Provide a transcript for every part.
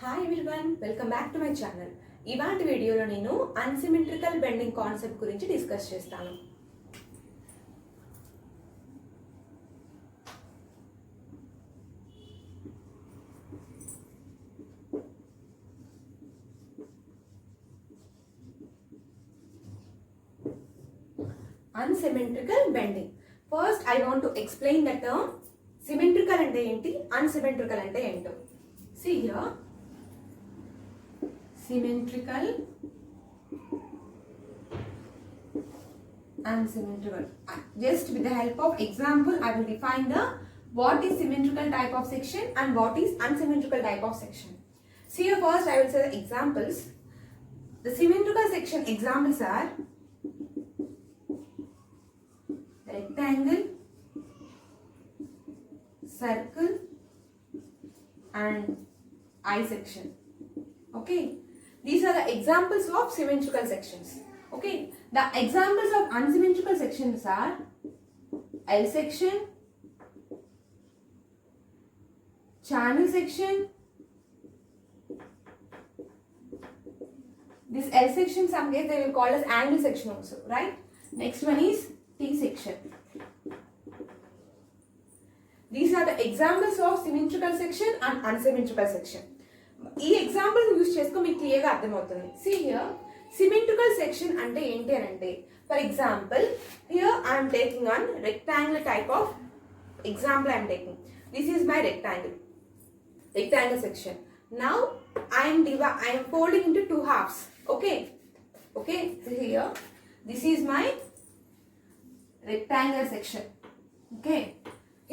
Hi everyone, welcome back to my channel. ఇవాటి వీడియోలో నేను అన్సిమెట్రికల్ బెండింగ్ కాన్సెప్ట్ గురించి డిస్కస్ చేస్తాను. Unsymmetrical bending. First, I want to explain the term symmetrical ante enti, unsymmetrical ante ento. See here, symmetrical, unsymmetrical. Just with the help of example, I will define the what is symmetrical type of section and what is unsymmetrical type of section. See here, first I will say the examples. The symmetrical section examples are rectangle, circle and I section. Okay, these are the examples of symmetrical sections. Okay, the examples of unsymmetrical sections are L section, channel section. This L section some case they will call as angle section also, right? Next one is T section. These are the examples of symmetrical section and unsymmetrical section. ఈ example use చేసుకో మీకు క్లియర్గా అర్థమవుతుంది. See here, symmetrical section అంటే ఏంటి అని అంటే, for example here I am taking on rectangle type of example. I am taking, this is my rectangle section. Now I am folding into two halves. Okay, so here this is my rectangle section. Okay,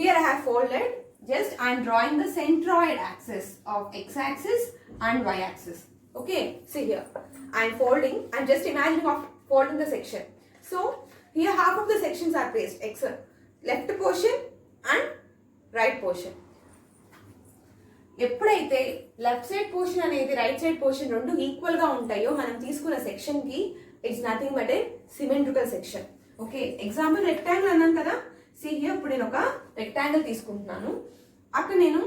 here I have folded, just I am drawing the centroid axis of x-axis and y-axis. Okay, see here I am folding, I am just imagining of folding the section. So here half of the sections are placed, left portion and right portion. ఎప్పుడైతే left side portion అనేది right side portion రెండు equal గా ఉంటాయో మనం తీసుకున్న section కి it's nothing but A symmetrical section. Okay, example rectangle అన్నాను కదా. సీ హియర్, ఇప్పుడు నేను ఒక రెక్టాంగిల్ తీసుకుంటున్నాను. అక్కడ నేను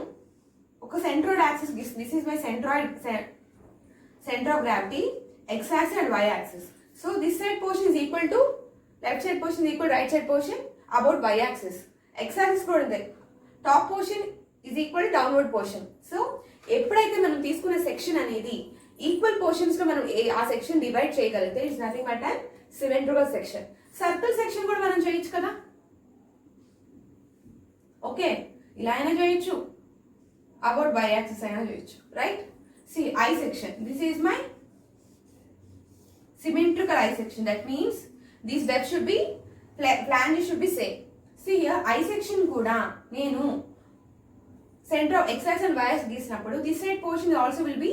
ఒక సెంట్రాయిడ్ యాక్సిస్ గీస్తాను. This is my centre of gravity, X axis and why axis. So this side portion is equal to left side portion equal right side portion about Y axis. X axis కూడా ఉంది, top portion is equal to downward portion. So ఎప్పుడైతే మనం తీసుకున్న section అనేది equal portions లో మనం ఆ section divide చేయగలిగితే it's nothing but and symmetrical section. Circle section కూడా మనం చేయొచ్చు కదా. ఓకే, ఇలా అయినా చేయొచ్చు, అబౌట్ బై యాక్సిస్ అయినా చేయొచ్చు, right? See I section, this is my symmetrical I section. That means this depth should be flanges should be same. See here I section కూడా నేను centre of X axis and why axis గీసినప్పుడు this side portion also will be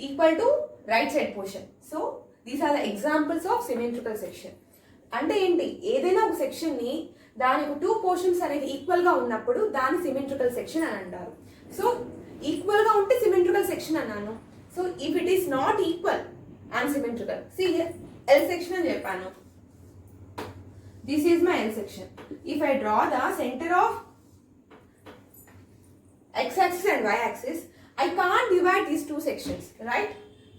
equal to right side portion. So these are the examples of symmetrical section. అంటే ఏంటి, ఏదైనా ఒక section ని దానికి two portions అనేది ఈక్వల్ గా ఉన్నప్పుడు దాన్ని సిమెట్రికల్ సెక్షన్ అని అంటారు. సో ఈక్వల్ గా ఉంటే సిమెట్రికల్ సెక్షన్ అన్నాను. So if it is not equal unsymmetrical. C L section అని చెప్పాను. This is my L section. If I draw the centre of x axis and y axis, I can't divide these two sections, right?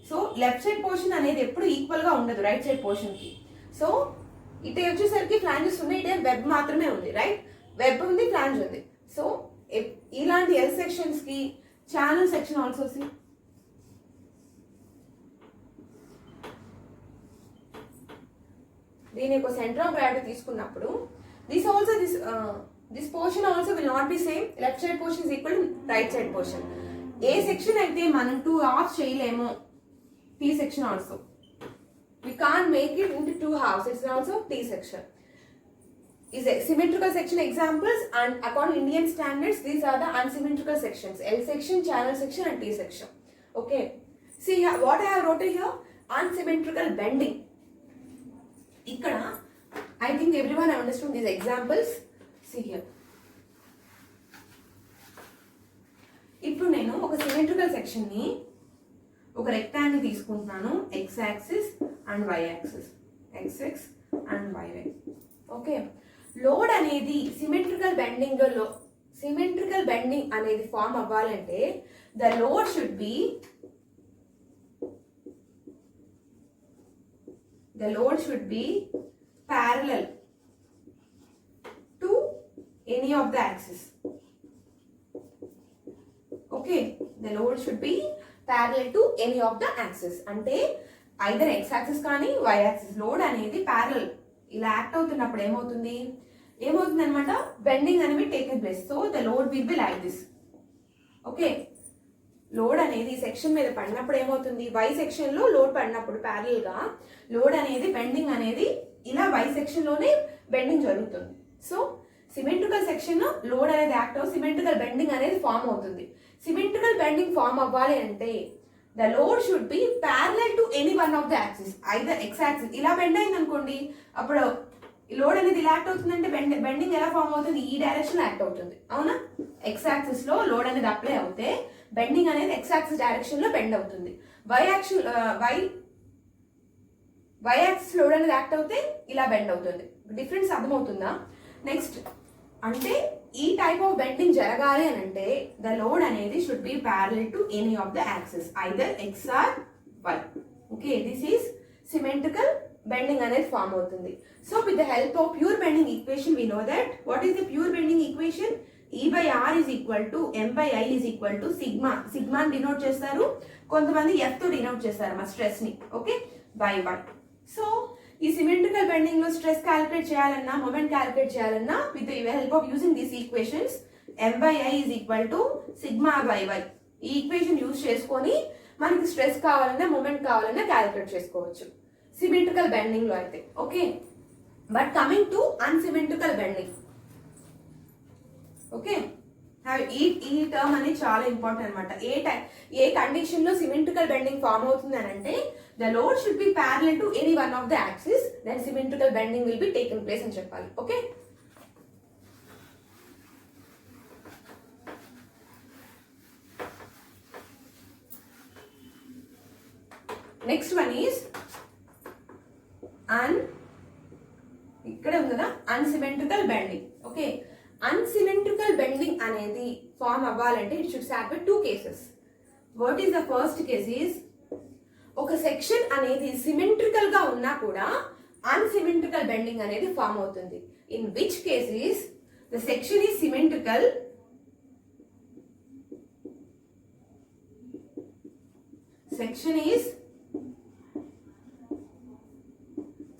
So left side portion అనేది ఎప్పుడు equal గా ఉండదు right side portion కి. So ఇటే వచ్చేసరికి flanges ఉన్నాయి, ఇటే web మాత్రమే ఉంది, రైట్? వెబ్ ఉంది, ఫ్లాంజ్ ఉంది. సో ఇలాంటి ఎల్ సెక్షన్స్ కి ఛానల్ సెక్షన్ ఆల్సో సి దీని యొక్క సెంటర్ ఆఫ్ గ్రావిటీ తీసుకున్నప్పుడు this portion also will not be same. Left side portion is equal to right side portion. A section అయితే మనం two halves చేయలేము. T section also we can't make it into two halves. It's also T section is a symmetrical section examples, and according Indian standards these are the unsymmetrical sections: L section, channel section and T section. Okay, see here what I have wrote here, unsymmetrical bending. ఇక్కడ I think everyone have understood these examples. See here, ఇప్పుడు నేను ఒక symmetrical section ని ఒక rectangle తీసుకుంటున్నాను, x axis and why axis, x and y. Okay, load అనేది symmetrical bending అనేది form అవ్వాలంటే the load should be the load should be parallel to any of the axis. Okay, the load should be parallel to any of the axis. అంటే either x axis కానీ y axis load అనేది parallel ఇలా act అవుతున్నప్పుడు ఏమవుతుంది అనమాట, bending అనేవి taken place. So the load will be like this. Okay, load అనేది section మీద పడినప్పుడు ఏమవుతుంది, వై సెక్షన్ లో లోడ్ పడినప్పుడు ప్యారల్ గా లోడ్ అనేది బెండింగ్ అనేది ఇలా వై సెక్షన్ లోనే బెండింగ్ జరుగుతుంది. సో సిమెట్రికల్ సెక్షన్ లోడ్ అనేది యాక్ట్ అవ్వ సిమెట్రికల్ బెండింగ్ అనేది ఫామ్ అవుతుంది. సిమెట్రికల్ బెండింగ్ ఫామ్ అవ్వాలి అంటే the load should be parallel to any one of the axis. Either X axis ఇలా బెండ్ అయింది అనుకోండి, అప్పుడు లోడ్ అనేది ఇలా యాక్ట్ అవుతుందంటే బెండింగ్ ఎలా ఫామ్ అవుతుంది, ఈ డైరెక్షన్ యాక్ట్ అవుతుంది. అవునా, ఎక్స్ యాక్సిస్ లో లోడ్ అనేది అప్లై అవుతే బెండింగ్ అనేది ఎక్స్ యాక్సిస్ డైరెక్షన్ లో బెండ్ అవుతుంది. వై యాక్సిస్ లోడ్ అనేది యాక్ట్ అవుతే ఇలా బెండ్ అవుతుంది. డిఫరెన్స్ అర్థమవుతుందా? నెక్స్ట్ అంటే ఈ టైప్ ఆఫ్ బెండింగ్ జరగాలి అని అంటే ద లోడ్ అనేది should be parallel to any of the axis, either x or y. Okay, this is symmetrical bending అనేది ఫామ్ అవుతుంది. So with the help of pure bending equation we know that what is the pure bending equation, E by R is equal to M by I is equal to sigma. Sigma denote చేస్తారు, కొంతమంది F తో denote చేస్తారు మా stress ని. Okay, by y. So ఈ symmetrical bending లో stress calculate చేయాలన్నా moment calculate చేయాలన్నా with the help of using this equations M by I is equal to sigma by y. ఈ ఈక్వేషన్ యూజ్ చేసుకొని మనకి స్ట్రెస్ కావాలన్నా మొమెంట్ కావాలన్నా క్యాలిక్యులేట్ చేసుకోవచ్చు సిమెట్రికల్ బెండింగ్ లో అయితే. Okay, but coming to unsymmetrical bending. Okay, ఈ టర్మ్ అనేది చాలా ఇంపార్టెంట్ అనమాట. ఏ కండిషన్ లో సిమెట్రికల్ బెండింగ్ ఫామ్ అవుతుంది అని అంటే the load should be parallel to any one of the axis, then symmetrical bending will be taken place అని చెప్పాలి. ఓకే, నెక్స్ట్ వన్ ఈస్ ఇక్కడ ఉంది కదా unsymmetrical bending. Okay, unsymmetrical bending అనేది ఫామ్ అవ్వాలంటే it should start with 2 cases. What is the first case is, ఒక section అనేది symmetrical గా ఉన్నా కూడా అన్సిమెట్రికల్ బెండింగ్ అనేది ఫామ్ అవుతుంది. In which case is the section is symmetrical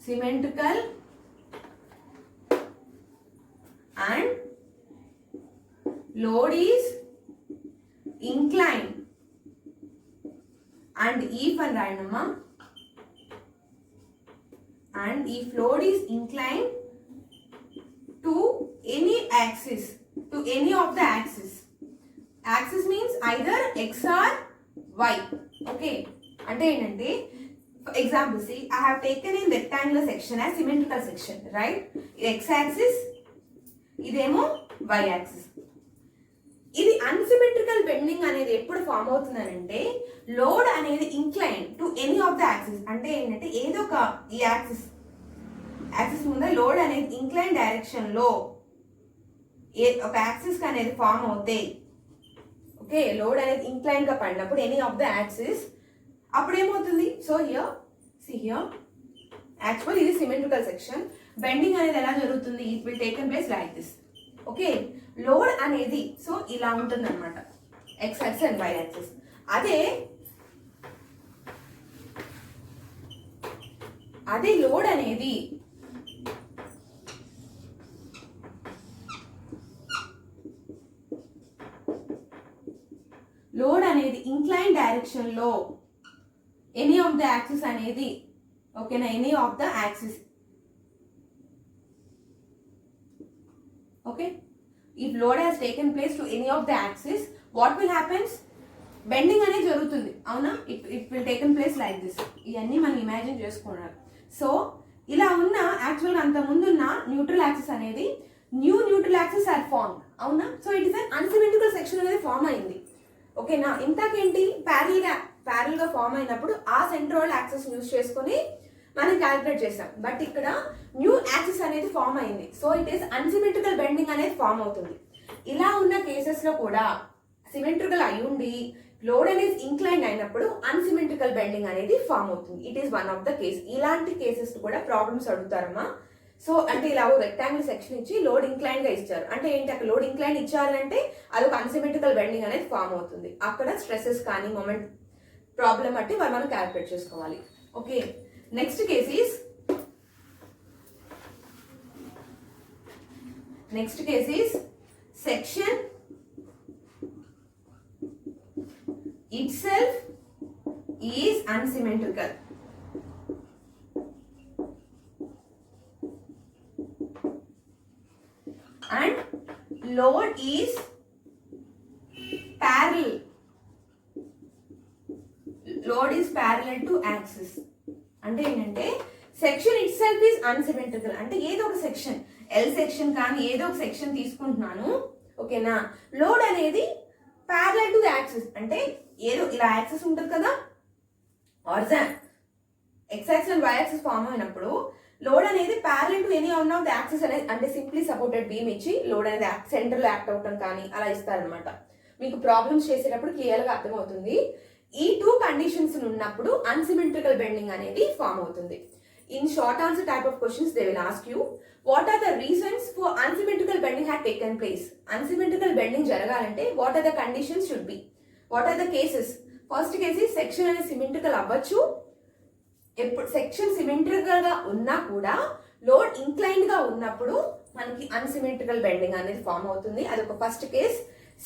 symmetrical and load is inclined and if and rainamma and if load is inclined to any axis, to any of the axis. Axis means either x or y. Okay, అంటే ఏంటంటే for example, see, I have taken in rectangular section as symmetrical section, right? X axis, ఇదేమో y axis. ఇది unsymmetrical bending అనేది ఎప్పుడు form అవుతుందనంటే load అనేది incline to any of the axis. అంటే ఏంటంటే ఏదో ఒక ఈ యాక్సిస్ ముందు లోడ్ అనేది ఇంక్లైన్ డైరెక్షన్ లో ఒక యాక్సిస్ అనేది ఫామ్ అవుతాయి. ఓకే, లోడ్ అనేది ఇంక్లైన్ గా పడినప్పుడు ఎనీ ఆఫ్ ద యాక్సిస్ అప్పుడు ఏమవుతుంది. So here see here actually ఇది సిమెట్రికల్ సెక్షన్. బెండింగ్ అనేది ఎలా జరుగుతుంది, it will taken place like this. Okay, load అనేది సో ఇలా ఉంటుంది అనమాట, x axis and why axis. అదే లోడ్ అనేది ఇంక్లైన్ డైరెక్షన్ లో ఎనీ ఆఫ్ ద యాక్సిస్ అనేది, ఓకేనా, any of the axis. Okay, if load has taken place to any of the axis what will happens, bending అనేది జరుగుతుంది. అవునా, it will taken place like this. ఇవన్నీ మనం imagine చేసుకున్నారు. So ఇలా ఉన్న యాక్చువల్గా అంత ముందున్న న్యూట్రల్ యాక్సిస్ అనేది న్యూట్రల్ యాక్సిస్ ఆర్ ఫార్మ్. అవునా, so it is an unsymmetrical section అనేది ఫామ్ అయింది. ఓకేనా, ఇంతకేంటి ప్యారల్ గా ఫామ్ అయినప్పుడు ఆ సెంట్రల్ యాక్సిస్ యూజ్ చేసుకొని మనం క్యాలిక్యులేట్ చేసాం. బట్ ఇక్కడ న్యూ యాక్సిస్ అనేది ఫామ్ అయింది. So it is unsymmetrical bending అనేది ఫామ్ అవుతుంది. ఇలా ఉన్న కేసెస్ లో కూడా సిమెట్రికల్ అయి ఉండి లోడ్ అనేది ఇంక్లైన్ అయినప్పుడు అన్సిమెట్రికల్ బెండింగ్ అనేది ఫామ్ అవుతుంది. It is one of the case. ఇలాంటి కేసెస్ కూడా ప్రాబ్లమ్స్ అడుగుతారమ్మా. సో అంటే ఇలా రెక్టాంగిల్ సెక్షన్ ఇచ్చి లోడ్ ఇంక్లైన్ గా ఇచ్చారు అంటే ఏంటి, అక్కడ లోడ్ ఇంక్లైన్ ఇచ్చారంటే అదొక అన్సిమెట్రికల్ బెండింగ్ అనేది ఫామ్ అవుతుంది. అక్కడ స్ట్రెసెస్ కానీ మొమెంట్ ప్రాబ్లం బట్టి మనం క్యాల్కులేట్ చేసుకోవాలి. Okay, next case is section itself is unsymmetrical and load is parallel to axis. అంటే ఏంటంటే section it self is unsymmetrical అంటే ఏదో ఒక సెక్షన్ ఎల్ సెక్షన్ కానీ ఏదో ఒక సెక్షన్ తీసుకుంటున్నాను. ఓకేనా, లోడ్ అనేది ప్యారలల్ టు యాక్సిస్ అంటే ఏదో ఇలా యాక్సిస్ ఉంటుంది కదా, ఆర్జన్ X axis and why axis form అయినప్పుడు లోడ్ అనేది parallel to any one of the axis అనేది అంటే సింప్లీ సపోర్టెడ్ బీమ్ ఇచ్చి లోడ్ అనేది సెంటర్ లో యాక్ట్ అవటం కానీ అలా ఇస్తారనమాట. మీకు ప్రాబ్లమ్స్ చేసేటప్పుడు క్లియర్ గా అర్థమవుతుంది. ఈ టూ కండిషన్స్ ఉన్నప్పుడు అన్సిమెట్రికల్ బెండింగ్ అనేది ఫామ్ అవుతుంది. In short answer type of questions they will ask you what are the reasons for unsymmetrical bending had taken place. Unsymmetrical bending జరగాలంటే what are the conditions should be, what are the cases. First case section అనేది symmetrical అవ్వచ్చు. ఎప్పుడు section symmetrical గా ఉన్నా కూడా load inclined గా ఉన్నప్పుడు మనకి అన్సిమెట్రికల్ బెండింగ్ అనేది ఫామ్ అవుతుంది. అది ఒక ఫస్ట్ కేస్.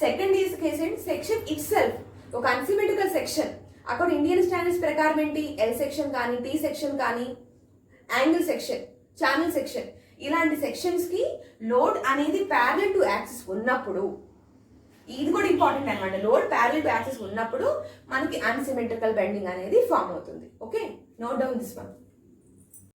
సెకండ్ కేస్ ఏంటి, సెక్షన్ ఇట్ సెల్ఫ్ ఒక అన్సిమెట్రికల్ సెక్షన్. అక్కడ ఇండియన్ స్టాండర్డ్స్ ప్రకారం ఏంటి, ఎల్ సెక్షన్ కానీ టీ సెక్షన్ కానీ యాంగిల్ సెక్షన్, ఛానల్ సెక్షన్, ఇలాంటి సెక్షన్స్ కి లోడ్ అనేది ప్యారలల్ టు యాక్సిస్ ఉన్నప్పుడు, ఇది కూడా ఇంపార్టెంట్ అనమాట, లోడ్ ప్యారలల్ టు యాక్సిస్ ఉన్నప్పుడు మనకి అన్సిమెట్రికల్ బెండింగ్ అనేది ఫామ్ అవుతుంది. Okay, note down this one.